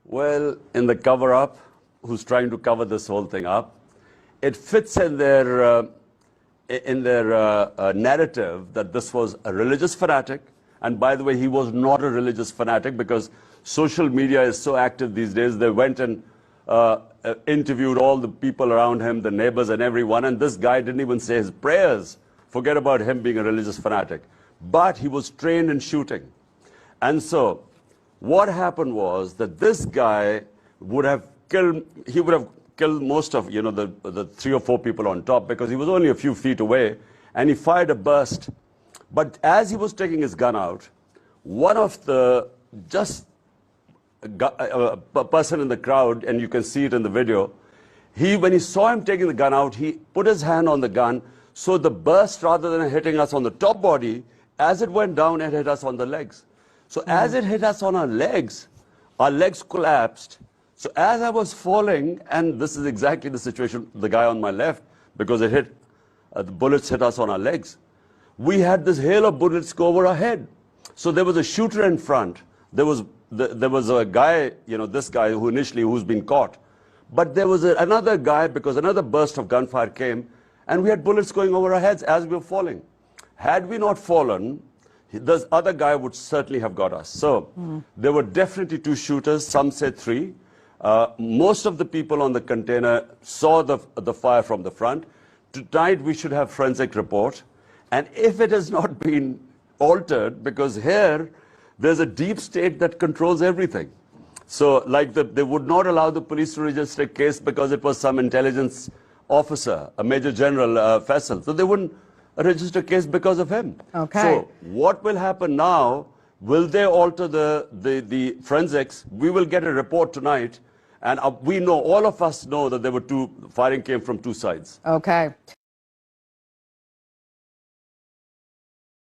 Well, in the cover-up, who's trying to cover this whole thing up, it fits in their narrative that this was a religious fanatic. And by the way, he was not a religious fanatic because social media is so active these days. They went and interviewed all the people around him, the neighbors and everyone, and this guy didn't even say his prayers. Forget about him being a religious fanatic. But he was trained in shooting. And so what happened was that this guy would have killed most of, the 3 or 4 people on top because he was only a few feet away and he fired a burst. But as he was taking his gun out, one of the a person in the crowd, and you can see it in the video, when he saw him taking the gun out, he put his hand on the gun, so the burst, rather than hitting us on the top body, as it went down, it hit us on the legs. So as it hit us on our legs collapsed. So as I was falling, and this is exactly the situation, the guy on my left, because the bullets hit us on our legs. We had this hail of bullets go over our head. So there was a shooter in front. There was a guy, this guy who's been caught. But there was another guy, because another burst of gunfire came, and we had bullets going over our heads as we were falling. Had we not fallen, this other guy would certainly have got us. So there were definitely 2 shooters, some said 3. Most of the people on the container saw the fire from the front. Tonight we should have forensic report. And if it has not been altered, because here there's a deep state that controls everything. So like they would not allow the police to register a case because it was some intelligence officer, a Major General Faisal. So they wouldn't register a case because of him. Okay. So what will happen now? Will they alter the forensics? We will get a report tonight. And we know, all of us know, that there were firing came from 2 sides. Okay.